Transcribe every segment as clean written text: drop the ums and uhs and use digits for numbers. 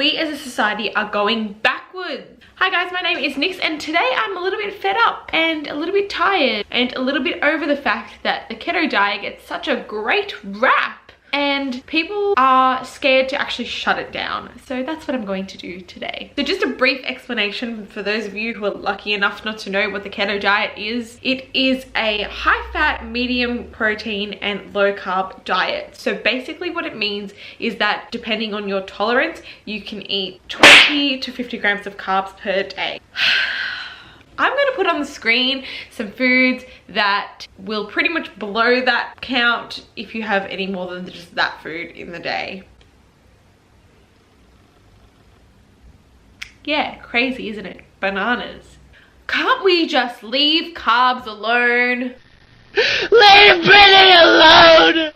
we as a society are going backwards. Hi guys, my name is Nix and today I'm a little bit fed up and a little bit tired and a little bit over the fact that the keto diet gets such a great rap and people are scared to actually shut it down. So that's what I'm going to do today. So just a brief explanation for those of you who are lucky enough not to know what the keto diet is. It is a high fat, medium protein and low carb diet. So basically what it means is that depending on your tolerance, you can eat 20 to 50 grams of carbs per day. I'm going to put on the screen some foods that will pretty much blow that count if you have any more than just that food in the day. Yeah, crazy, isn't it? Bananas. Can't we just leave carbs alone? Leave Britney alone!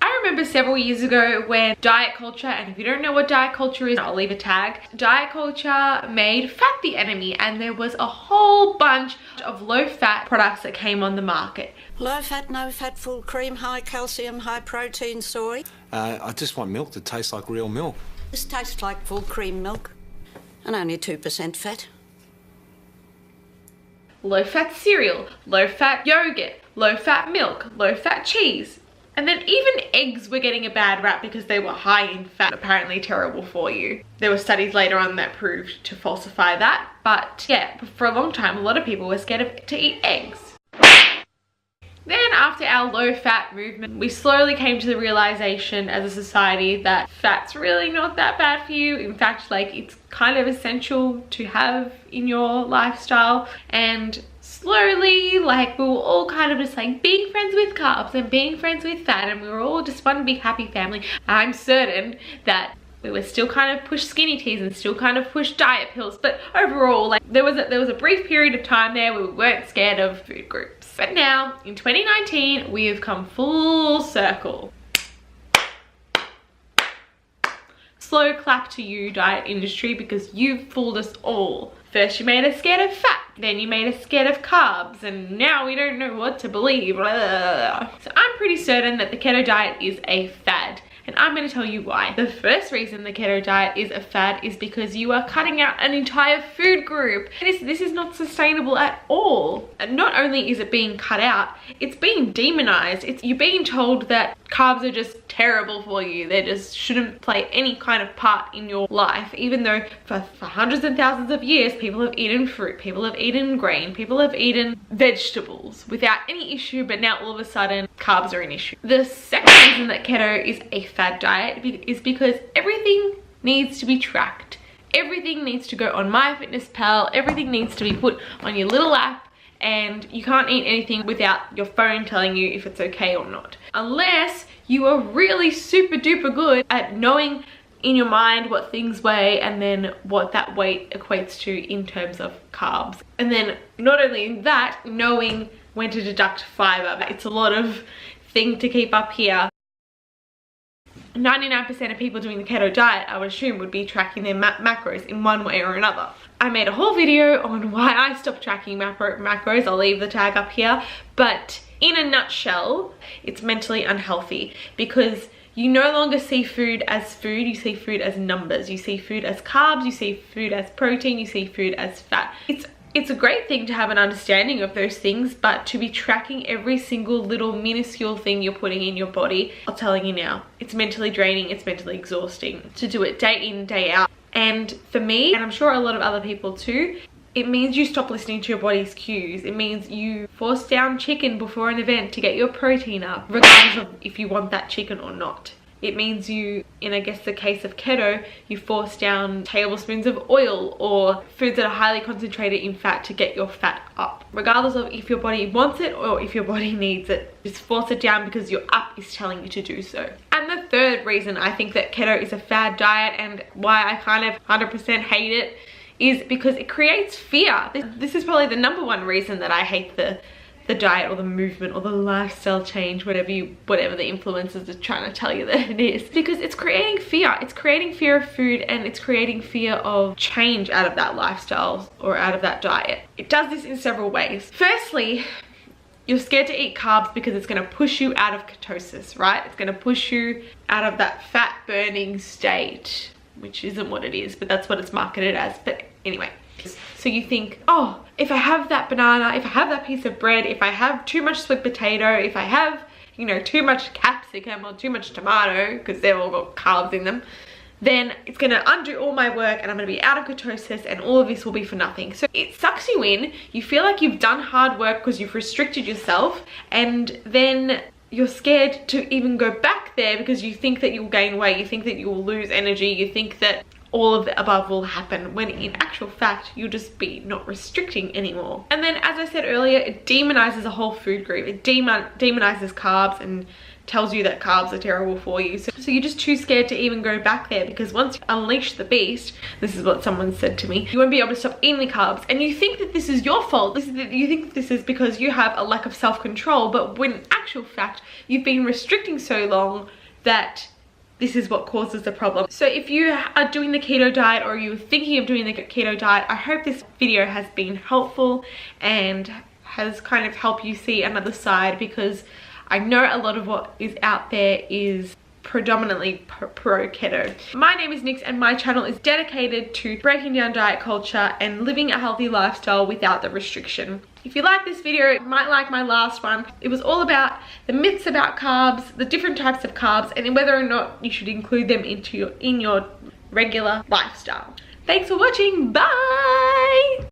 I remember several years ago when diet culture, and if you don't know what diet culture is, I'll leave a tag. Diet culture made fat the enemy and there was a whole bunch of low fat products that came on the market. Low fat, no fat, full cream, high calcium, high protein soy. I just want milk that tastes like real milk. This tastes like full cream milk and only 2% fat. Low fat cereal, low fat yogurt, low fat milk, low fat cheese. And then even eggs were getting a bad rap because they were high in fat, apparently terrible for you. There were studies later on that proved to falsify that. But yeah, for a long time, a lot of people were scared to eat eggs. Then after our low fat movement, we slowly came to the realization as a society that fat's really not that bad for you. In fact, like it's kind of essential to have in your lifestyle. And slowly, like we were all kind of just like being friends with carbs and being friends with fat, and we were all just one big happy family. I'm certain that we were still kind of push skinny teas and still kind of push diet pills, but overall, like there was a brief period of time there where we weren't scared of food groups. But now in 2019, we have come full circle. Slow clap to you, diet industry, because you've fooled us all. First you made us scared of fat, then you made us scared of carbs, and now we don't know what to believe. Blah. So I'm pretty certain that the keto diet is a fad. And I'm going to tell you why. The first reason the keto diet is a fad is because you are cutting out an entire food group. This is not sustainable at all. And not only is it being cut out, it's being demonized. You're being told that carbs are just terrible for you. They just shouldn't play any kind of part in your life, even though for hundreds and thousands of years, people have eaten fruit, people have eaten grain, people have eaten vegetables without any issue, but now all of a sudden, carbs are an issue. The second reason that keto is a fad diet is because everything needs to be tracked. Everything needs to go on MyFitnessPal, everything needs to be put on your little app, and you can't eat anything without your phone telling you if it's okay or not. Unless you are really super duper good at knowing in your mind what things weigh and then what that weight equates to in terms of carbs. And then not only that, knowing when to deduct fiber. It's a lot of thing to keep up here. 99% of people doing the keto diet, I would assume, would be tracking their macros in one way or another. I made a whole video on why I stopped tracking macros. I'll leave the tag up here. But in a nutshell, it's mentally unhealthy because you no longer see food as food, you see food as numbers. You see food as carbs, you see food as protein, you see food as fat. It's a great thing to have an understanding of those things, but to be tracking every single little minuscule thing you're putting in your body, I'm telling you now, it's mentally draining, it's mentally exhausting to do it day in, day out. And for me, and I'm sure a lot of other people too, it means you stop listening to your body's cues. It means you force down chicken before an event to get your protein up, regardless of if you want that chicken or not. It means you, in I guess the case of keto, you force down tablespoons of oil or foods that are highly concentrated in fat to get your fat up. Regardless of if your body wants it or if your body needs it, just force it down because your app is telling you to do so. And the third reason I think that keto is a fad diet and why I kind of 100% hate it is because it creates fear. This is probably the number one reason that I hate the diet or the movement or the lifestyle change, whatever the influencers are trying to tell you that it is, because it's creating fear. It's creating fear of food and it's creating fear of change out of that lifestyle or out of that diet. It does this in several ways. Firstly, you're scared to eat carbs because it's going to push you out of ketosis, right? It's going to push you out of that fat burning state which isn't what it is, but that's what it's marketed as. But anyway, so you think, oh, if I have that banana, if I have that piece of bread, if I have too much sweet potato, if I have, you know, too much capsicum or too much tomato, because they've all got carbs in them, then it's gonna undo all my work and I'm gonna be out of ketosis and all of this will be for nothing. So it sucks you in, you feel like you've done hard work because you've restricted yourself, and then you're scared to even go back there because you think that you'll gain weight, you think that you'll lose energy, you think that all of the above will happen, when in actual fact you'll just be not restricting anymore. And then, as I said earlier, it demonizes a whole food group. It demonizes carbs and tells you that carbs are terrible for you. So you're just too scared to even go back there, because once you unleash the beast, this is what someone said to me, you won't be able to stop eating the carbs, and you think that this is your fault. You think that this is because you have a lack of self-control, but when in actual fact you've been restricting so long that this is what causes the problem. So if you are doing the keto diet or you're thinking of doing the keto diet, I hope this video has been helpful and has kind of helped you see another side, because I know a lot of what is out there is predominantly pro keto. My name is Nix and my channel is dedicated to breaking down diet culture and living a healthy lifestyle without the restriction. If you like this video, you might like my last one. It was all about the myths about carbs, the different types of carbs, and whether or not you should include them in your regular lifestyle. Thanks for watching. Bye!